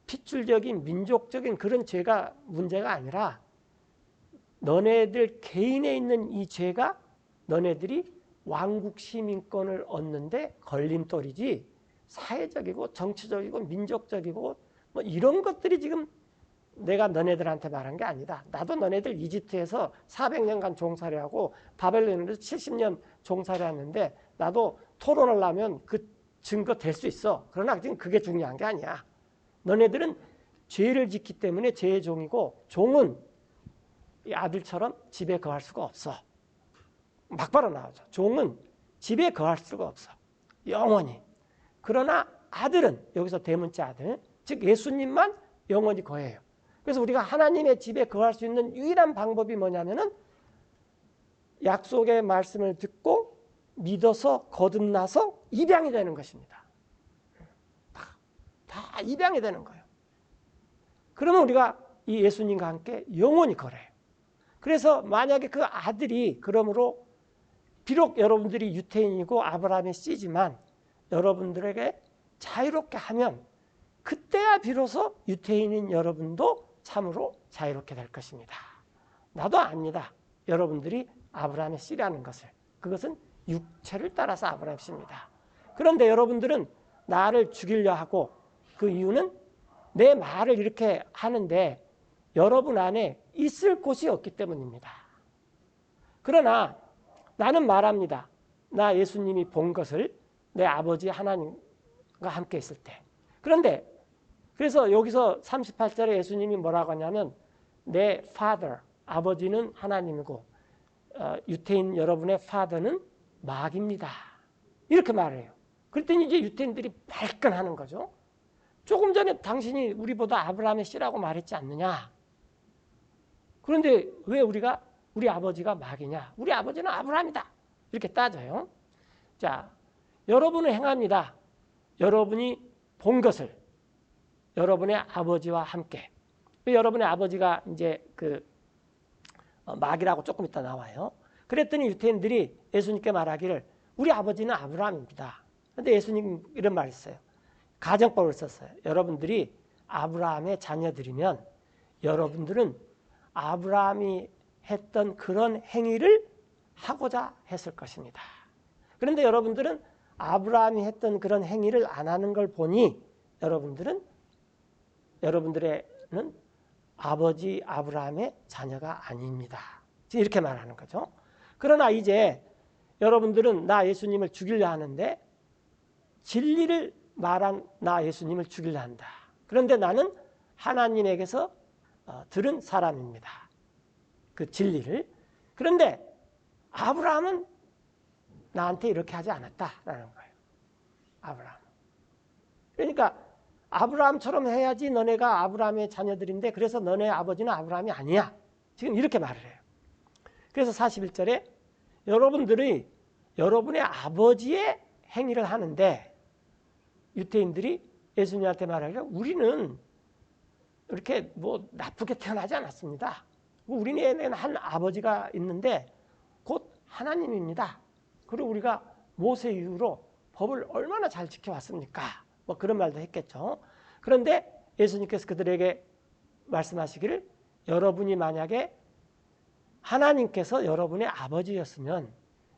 핏줄적인, 민족적인 그런 죄가 문제가 아니라 너네들 개인에 있는 이 죄가 너네들이 왕국 시민권을 얻는데 걸림돌이지 사회적이고 정치적이고 민족적이고 뭐 이런 것들이 지금 내가 너네들한테 말한 게 아니다. 나도 너네들 이집트에서 400년간 종살이 하고 바벨론에서 70년 종살이 했는데 나도 토론을 하면 그 증거 될 수 있어. 그러나 지금 그게 중요한 게 아니야. 너네들은 죄를 짓기 때문에 죄의 종이고 종은 이 아들처럼 집에 거할 수가 없어. 막바로 나오죠. 종은 집에 거할 수가 없어. 영원히. 그러나 아들은 여기서 대문자 아들, 즉 예수님만 영원히 거해요. 그래서 우리가 하나님의 집에 거할 수 있는 유일한 방법이 뭐냐면은 약속의 말씀을 듣고 믿어서 거듭나서 입양이 되는 것입니다. 다 입양이 되는 거예요. 그러면 우리가 이 예수님과 함께 영원히 거래요. 그래서 만약에 그 아들이 그러므로 비록 여러분들이 유태인이고 아브라함의 씨지만 여러분들에게 자유롭게 하면 그때야 비로소 유태인인 여러분도 참으로 자유롭게 될 것입니다. 나도 압니다. 여러분들이 아브라함의 씨라는 것을. 그것은 육체를 따라서 아브라함의 씨입니다. 그런데 여러분들은 나를 죽이려 하고 그 이유는 내 말을 이렇게 하는데 여러분 안에 있을 곳이 없기 때문입니다. 그러나 나는 말합니다. 나 예수님이 본 것을 내 아버지 하나님과 함께 있을 때. 그런데 그래서 여기서 38절에 예수님이 뭐라고 하냐면 내 father, 아버지는 하나님이고 유태인 여러분의 father는 마귀입니다. 이렇게 말해요. 그랬더니 이제 유태인들이 발끈하는 거죠. 조금 전에 당신이 우리보다 아브라함의 씨라고 말했지 않느냐. 그런데 왜 우리 아버지가 마귀냐. 우리 아버지는 아브라함이다. 이렇게 따져요. 자, 여러분은 행합니다. 여러분이 본 것을 여러분의 아버지와 함께. 여러분의 아버지가 이제 마귀라고 조금 이따 나와요. 그랬더니 유태인들이 예수님께 말하기를 우리 아버지는 아브라함입니다. 그런데 예수님 이런 말 했어요. 가정법을 썼어요. 여러분들이 아브라함의 자녀들이면 여러분들은 아브라함이 했던 그런 행위를 하고자 했을 것입니다. 그런데 여러분들은 아브라함이 했던 그런 행위를 안 하는 걸 보니 여러분들은 아버지 아브라함의 자녀가 아닙니다. 이렇게 말하는 거죠. 그러나 이제 여러분들은 나 예수님을 죽이려 하는데 진리를 말한 나 예수님을 죽이려 한다. 그런데 나는 하나님에게서 들은 사람입니다. 그 진리를. 그런데 아브라함은 나한테 이렇게 하지 않았다라는 거예요. 아브라함. 그러니까 아브라함처럼 해야지 너네가 아브라함의 자녀들인데 그래서 너네 아버지는 아브라함이 아니야. 지금 이렇게 말을 해요. 그래서 41절에 여러분들이 여러분의 아버지의 행위를 하는데 유태인들이 예수님한테 말하기를 우리는 이렇게 뭐 나쁘게 태어나지 않았습니다. 우리는 한 아버지가 있는데 곧 하나님입니다. 그리고 우리가 모세 이후로 법을 얼마나 잘 지켜왔습니까? 뭐 그런 말도 했겠죠. 그런데 예수님께서 그들에게 말씀하시기를 여러분이 만약에 하나님께서 여러분의 아버지였으면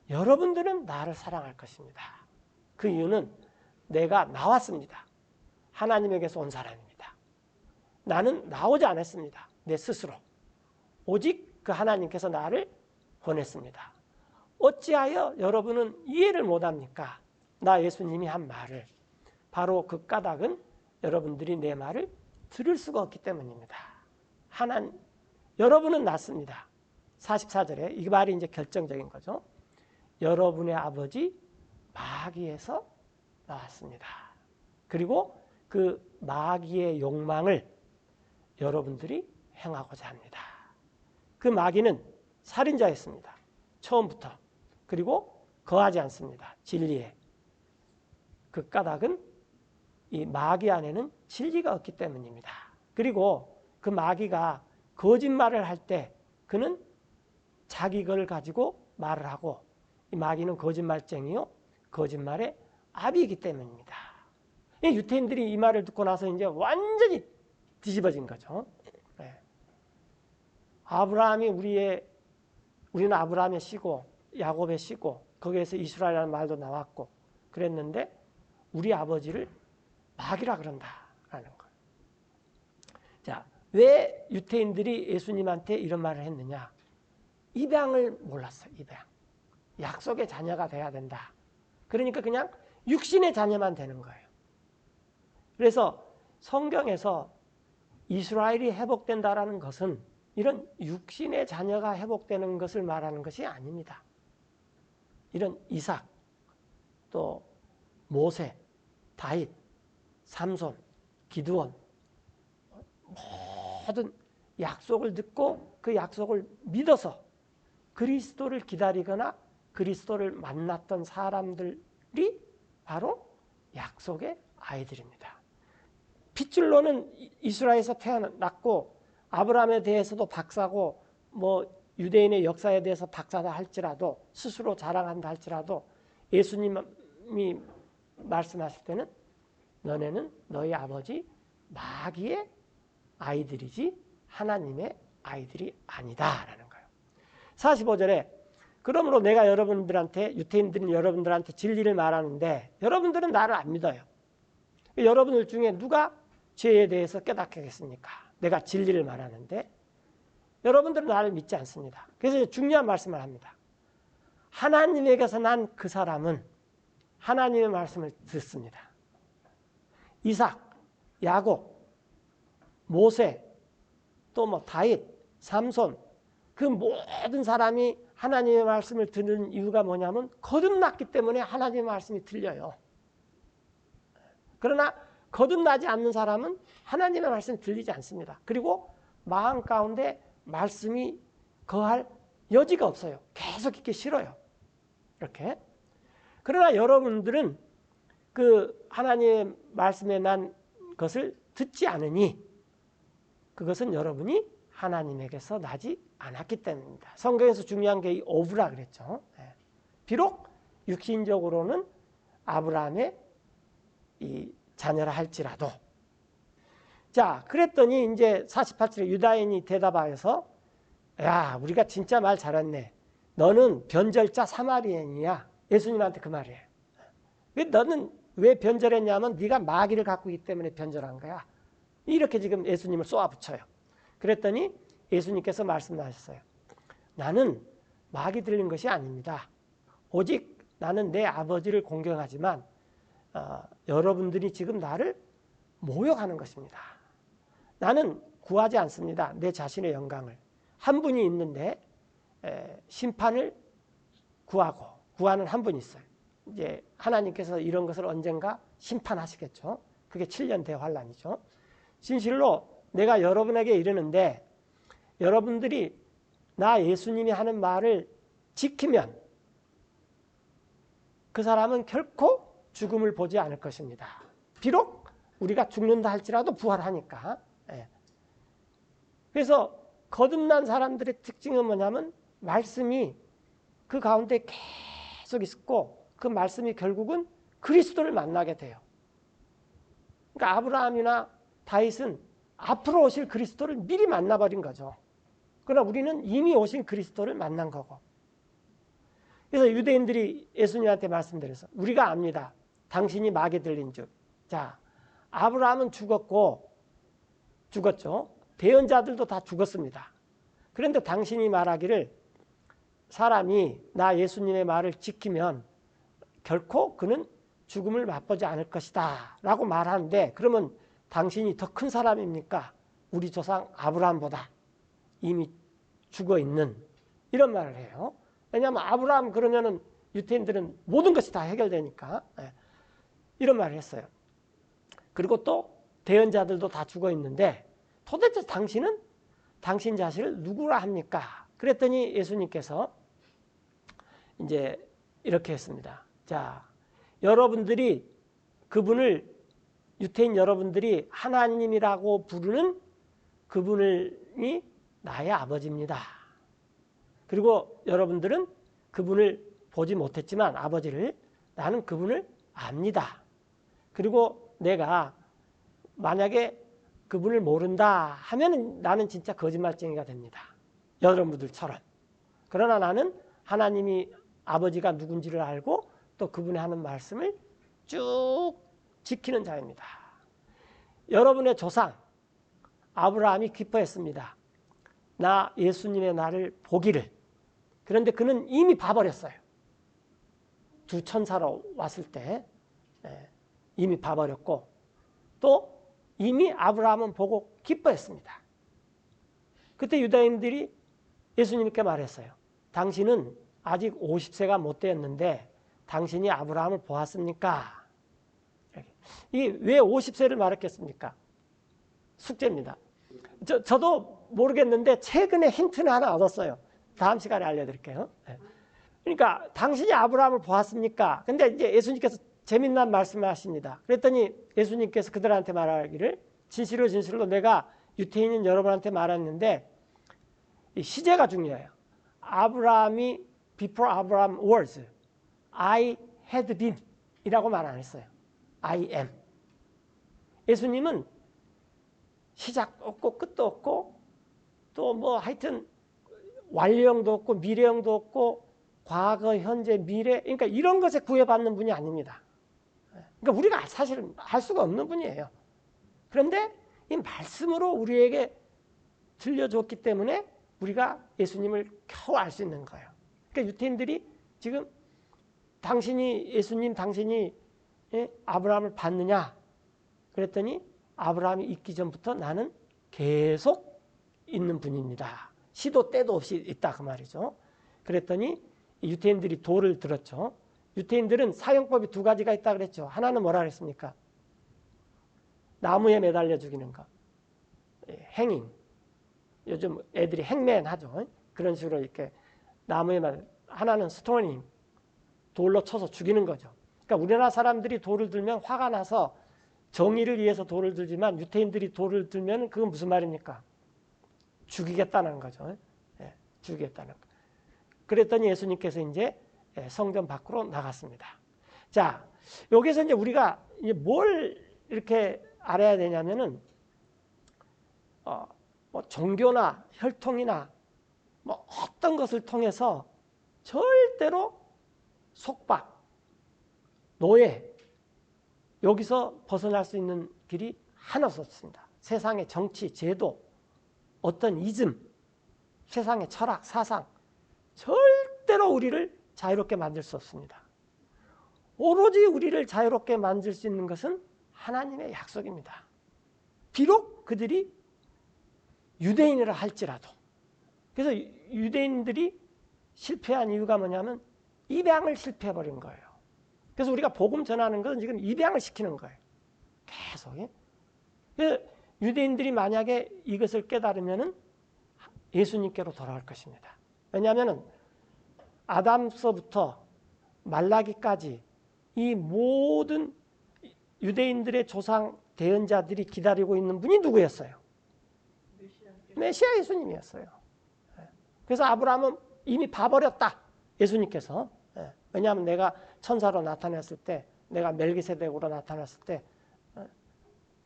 여러분들은 나를 사랑할 것입니다. 그 이유는 내가 나왔습니다. 하나님에게서 온 사람입니다. 나는 나오지 않았습니다. 내 스스로. 오직 그 하나님께서 나를 보냈습니다. 어찌하여 여러분은 이해를 못합니까? 나 예수님이 한 말을. 바로 그 까닭은 여러분들이 내 말을 들을 수가 없기 때문입니다. 여러분은 낫습니다. 44절에 이 말이 이제 결정적인 거죠. 여러분의 아버지 마귀에서 나왔습니다. 그리고 그 마귀의 욕망을 여러분들이 행하고자 합니다. 그 마귀는 살인자였습니다. 처음부터. 그리고 거하지 않습니다. 진리에. 그 까닭은 이 마귀 안에는 진리가 없기 때문입니다. 그리고 그 마귀가 거짓말을 할 때 그는 자기 걸 가지고 말을 하고 이 마귀는 거짓말쟁이요. 거짓말의 아비이기 때문입니다. 유태인들이 이 말을 듣고 나서 이제 완전히 뒤집어진 거죠. 네. 우리는 아브라함의 씨고 야곱의 씨고 거기에서 이스라엘이라는 말도 나왔고 그랬는데 우리 아버지를 마귀라 그런다라는 거예요. 자, 왜 유태인들이 예수님한테 이런 말을 했느냐? 입양을 몰랐어요. 입양. 약속의 자녀가 돼야 된다. 그러니까 그냥 육신의 자녀만 되는 거예요. 그래서 성경에서 이스라엘이 회복된다라는 것은 이런 육신의 자녀가 회복되는 것을 말하는 것이 아닙니다. 이런 이삭, 또 모세, 다윗, 삼손, 기드온 모든 약속을 듣고 그 약속을 믿어서 그리스도를 기다리거나 그리스도를 만났던 사람들이 바로 약속의 아이들입니다. 핏줄로는 이스라엘에서 태어났고 아브라함에 대해서도 박사고 뭐 유대인의 역사에 대해서 박사다 할지라도 스스로 자랑한다 할지라도 예수님이 말씀하실 때는 너네는 너희 아버지 마귀의 아이들이지 하나님의 아이들이 아니다 라는 거예요. 45절에 그러므로 내가 여러분들한테 유대인들은 여러분들한테 진리를 말하는데 여러분들은 나를 안 믿어요. 여러분들 중에 누가 죄에 대해서 깨닫겠습니까? 내가 진리를 말하는데 여러분들은 나를 믿지 않습니다. 그래서 중요한 말씀을 합니다. 하나님에게서 난 그 사람은 하나님의 말씀을 듣습니다. 이삭, 야곱, 모세, 또 뭐 다윗, 삼손 그 모든 사람이 하나님의 말씀을 듣는 이유가 뭐냐면 거듭났기 때문에 하나님의 말씀이 들려요. 그러나 거듭나지 않는 사람은 하나님의 말씀이 들리지 않습니다. 그리고 마음 가운데 말씀이 거할 여지가 없어요. 계속 있기 싫어요. 이렇게. 그러나 여러분들은 그 하나님의 말씀에 난 것을 듣지 않으니 그것은 여러분이 하나님에게서 나지 않았기 때문입니다. 성경에서 중요한 게 이 오브라 그랬죠. 비록 육신적으로는 아브라함의 이 자녀라 할지라도. 자, 그랬더니 이제 48절에 유다인이 대답하여서 야, 우리가 진짜 말 잘했네. 너는 변절자 사마리아인이야. 예수님한테 그 말이에요. 너는 왜 변절했냐면 네가 마귀를 갖고 있기 때문에 변절한 거야. 이렇게 지금 예수님을 쏘아붙여요. 그랬더니 예수님께서 말씀하셨어요. 나는 마귀 들린 것이 아닙니다. 오직 나는 내 아버지를 공경하지만 여러분들이 지금 나를 모욕하는 것입니다. 나는 구하지 않습니다. 내 자신의 영광을. 한 분이 있는데 심판을 구하는 한 분이 있어요. 이제 하나님께서 이런 것을 언젠가 심판하시겠죠. 그게 7년 대환란이죠. 진실로 내가 여러분에게 이르는데 여러분들이 나 예수님이 하는 말을 지키면 그 사람은 결코 죽음을 보지 않을 것입니다. 비록 우리가 죽는다 할지라도 부활하니까. 그래서 거듭난 사람들의 특징은 뭐냐면 말씀이 그 가운데 계속 있고 그 말씀이 결국은 그리스도를 만나게 돼요. 그러니까 아브라함이나 다윗은 앞으로 오실 그리스도를 미리 만나버린 거죠. 그러나 우리는 이미 오신 그리스도를 만난 거고. 그래서 유대인들이 예수님한테 말씀드려서 우리가 압니다. 당신이 마귀 들린 줄. 자, 아브라함은 죽었죠. 대언자들도 다 죽었습니다. 그런데 당신이 말하기를 사람이 나 예수님의 말을 지키면 결코 그는 죽음을 맛보지 않을 것이다 라고 말하는데 그러면 당신이 더 큰 사람입니까? 우리 조상 아브라함보다 이미 죽어있는 이런 말을 해요. 왜냐하면 아브라함 그러면은 유대인들은 모든 것이 다 해결되니까 이런 말을 했어요. 그리고 또 대언자들도 다 죽어있는데 도대체 당신은 당신 자신을 누구라 합니까? 그랬더니 예수님께서 이제 이렇게 했습니다. 자, 여러분들이 그분을 유태인 여러분들이 하나님이라고 부르는 그분이 나의 아버지입니다. 그리고 여러분들은 그분을 보지 못했지만 아버지를 나는 그분을 압니다. 그리고 내가 만약에 그분을 모른다 하면 나는 진짜 거짓말쟁이가 됩니다. 여러분들처럼. 그러나 나는 하나님이 아버지가 누군지를 알고 또 그분이 하는 말씀을 쭉 지키는 자입니다. 여러분의 조상 아브라함이 기뻐했습니다. 나 예수님의 나를 보기를. 그런데 그는 이미 봐버렸어요. 두 천사로 왔을 때 이미 봐버렸고 또 이미 아브라함은 보고 기뻐했습니다. 그때 유다인들이 예수님께 말했어요. 당신은 아직 50세가 못 되었는데 당신이 아브라함을 보았습니까? 이게 왜 50세를 말했겠습니까? 숙제입니다. 저도 모르겠는데 최근에 힌트는 하나 얻었어요. 다음 시간에 알려드릴게요. 그러니까 당신이 아브라함을 보았습니까? 근데 이제 예수님께서 재미난 말씀을 하십니다. 그랬더니 예수님께서 그들한테 말하기를 진실로 진실로 내가 유태인인 여러분한테 말했는데 이 시제가 중요해요. 아브라함이 before Abraham was, I had been 이라고 말 안 했어요. I am. 예수님은 시작도 없고 끝도 없고 또 뭐 하여튼 완료형도 없고 미래형도 없고 과거, 현재, 미래, 그러니까 이런 것에 구애받는 분이 아닙니다. 그러니까 우리가 사실 할 수가 없는 분이에요. 그런데 이 말씀으로 우리에게 들려줬기 때문에 우리가 예수님을 겨우 알 수 있는 거예요. 그러니까 유태인들이 지금 당신이 아브라함을 봤느냐? 그랬더니 아브라함이 있기 전부터 나는 계속 있는 분입니다. 시도 때도 없이 있다 그 말이죠. 그랬더니 유태인들이 돌을 들었죠. 유태인들은 사형법이 두 가지가 있다 그랬죠. 하나는 뭐라 그랬습니까? 나무에 매달려 죽이는 거. 행잉. 요즘 애들이 행맨 하죠. 그런 식으로 이렇게 나무에 하나는 스토닝. 돌로 쳐서 죽이는 거죠. 그러니까 우리나라 사람들이 돌을 들면 화가 나서 정의를 위해서 돌을 들지만 유태인들이 돌을 들면 그건 무슨 말입니까? 죽이겠다는 거죠. 죽이겠다는 거. 그랬더니 예수님께서 이제 성전 밖으로 나갔습니다. 자, 여기서 이제 우리가 이제 뭘 이렇게 알아야 되냐면은 뭐 종교나 혈통이나 뭐 어떤 것을 통해서 절대로 속박, 노예 여기서 벗어날 수 있는 길이 하나도 없습니다. 세상의 정치, 제도, 어떤 이즘, 세상의 철학, 사상 절대로 우리를 자유롭게 만들 수 없습니다. 오로지 우리를 자유롭게 만들 수 있는 것은 하나님의 약속입니다. 비록 그들이 유대인이라 할지라도. 그래서 유대인들이 실패한 이유가 뭐냐면 입양을 실패해버린 거예요. 그래서 우리가 복음 전하는 것은 지금 입양을 시키는 거예요. 계속. 그래서 유대인들이 만약에 이것을 깨달으면 예수님께로 돌아올 것입니다. 왜냐하면 아담서부터 말라기까지 이 모든 유대인들의 조상 대언자들이 기다리고 있는 분이 누구였어요? 메시아 예수님이었어요. 그래서 아브라함은 이미 봐버렸다. 예수님께서. 왜냐하면 내가 천사로 나타났을 때, 내가 멜기세덱으로 나타났을 때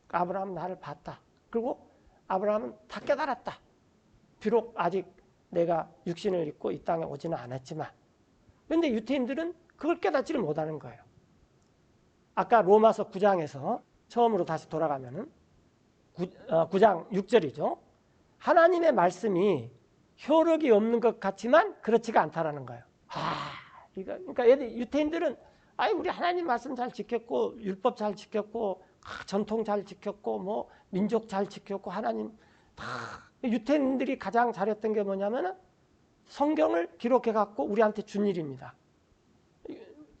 아브라함은 나를 봤다. 그리고 아브라함은 다 깨달았다. 비록 아직 내가 육신을 입고 이 땅에 오지는 않았지만. 그런데 유태인들은 그걸 깨닫지를 못하는 거예요. 아까 로마서 9장에서 처음으로 다시 돌아가면은 9장 6절이죠. 하나님의 말씀이 효력이 없는 것 같지만 그렇지가 않다라는 거예요. 그러니까 유태인들은 우리 하나님 말씀 잘 지켰고 율법 잘 지켰고 전통 잘 지켰고 뭐 민족 잘 지켰고 하나님 다 유태인들이 가장 잘했던 게 뭐냐면 성경을 기록해 갖고 우리한테 준 일입니다.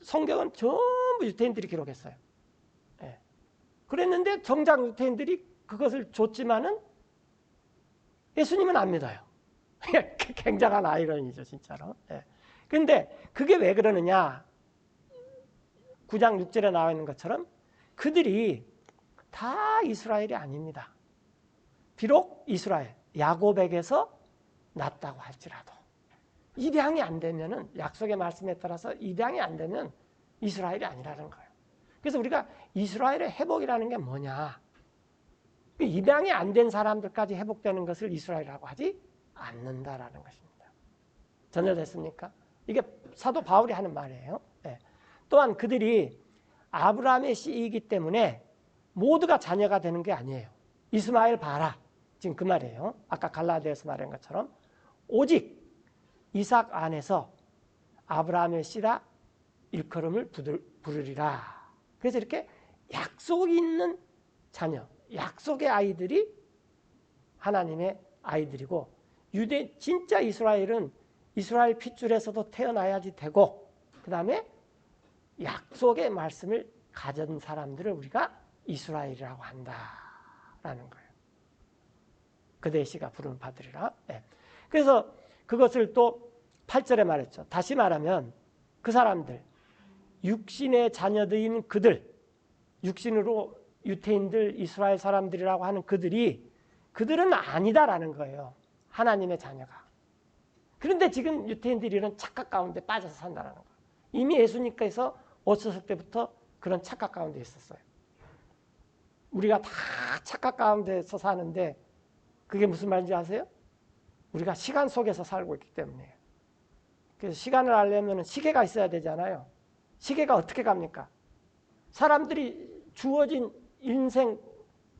성경은 전부 유태인들이 기록했어요. 그랬는데 정작 유태인들이 그것을 줬지만은 예수님은 안 믿어요. 굉장한 아이러니죠, 진짜로. 그런데 그게 왜 그러느냐? 9장 6절에 나와 있는 것처럼 그들이 다 이스라엘이 아닙니다. 비록 이스라엘, 야곱에게서 났다고 할지라도 입양이 안 되면은 약속의 말씀에 따라서 입양이 안 되면 이스라엘이 아니라는 거예요. 그래서 우리가 이스라엘의 회복이라는 게 뭐냐? 입양이 안 된 사람들까지 회복되는 것을 이스라엘이라고 하지 않는다라는 것입니다. 전혀 됐습니까? 이게 사도 바울이 하는 말이에요. 또한 그들이 아브라함의 씨이기 때문에 모두가 자녀가 되는 게 아니에요. 이스마엘 봐라. 지금 그 말이에요. 아까 갈라디아서 말한 것처럼 오직 이삭 안에서 아브라함의 씨라 일컬음을 부르리라. 그래서 이렇게 약속이 있는 자녀, 약속의 아이들이 하나님의 아이들이고 진짜 이스라엘은 이스라엘 핏줄에서도 태어나야지 되고 그 다음에 약속의 말씀을 가진 사람들을 우리가 이스라엘이라고 한다라는 거예요. 그대의 씨가 부름을 받으리라. 그래서 그것을 또 8절에 말했죠. 다시 말하면 그 사람들, 육신의 자녀들인 그들, 육신으로 유태인들, 이스라엘 사람들이라고 하는 그들은 아니다라는 거예요. 하나님의 자녀가. 그런데 지금 유태인들이 이런 착각 가운데 빠져서 산다는 거예요. 이미 예수님께서 오셨을 때부터 그런 착각 가운데 있었어요. 우리가 다 착각 가운데서 사는데 그게 무슨 말인지 아세요? 우리가 시간 속에서 살고 있기 때문이에요. 그래서 시간을 알려면 시계가 있어야 되잖아요. 시계가 어떻게 갑니까? 사람들이 주어진 인생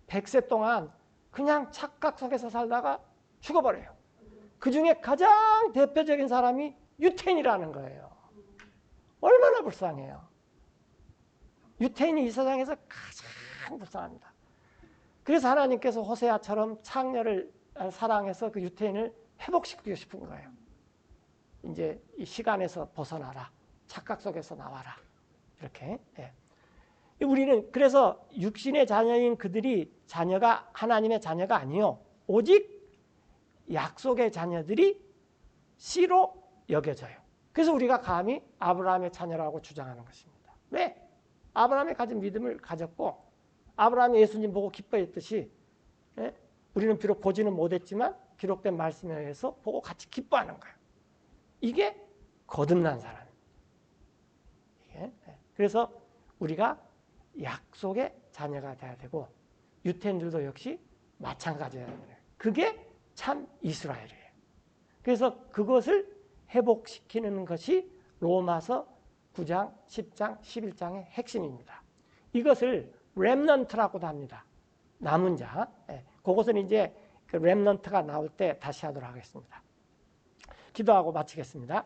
100세 동안 그냥 착각 속에서 살다가 죽어버려요. 그 중에 가장 대표적인 사람이 유태인이라는 거예요. 얼마나 불쌍해요. 유태인이 이 세상에서 가장 불쌍합니다. 그래서 하나님께서 호세아처럼 창녀를 사랑해서 그 유태인을 회복시키고 싶은 거예요. 이제 이 시간에서 벗어나라. 착각 속에서 나와라. 이렇게. 예. 우리는 그래서 육신의 자녀인 그들이 자녀가 하나님의 자녀가 아니요. 오직 약속의 자녀들이 씨로 여겨져요. 그래서 우리가 감히 아브라함의 자녀라고 주장하는 것입니다. 왜? 아브라함이 가진 믿음을 가졌고 아브라함이 예수님 보고 기뻐했듯이 예? 우리는 비록 보지는 못했지만 기록된 말씀에 의해서 보고 같이 기뻐하는 거예요. 이게 거듭난 사람입니다. 예? 그래서 우리가 약속의 자녀가 돼야 되고 유태인들도 역시 마찬가지예요. 그게 참 이스라엘이에요. 그래서 그것을 회복시키는 것이 로마서 9장, 10장, 11장의 핵심입니다. 이것을 렘넌트라고도 합니다. 남은 자. 예, 그것은 이제 그 렘넌트가 나올 때 다시 하도록 하겠습니다. 기도하고 마치겠습니다.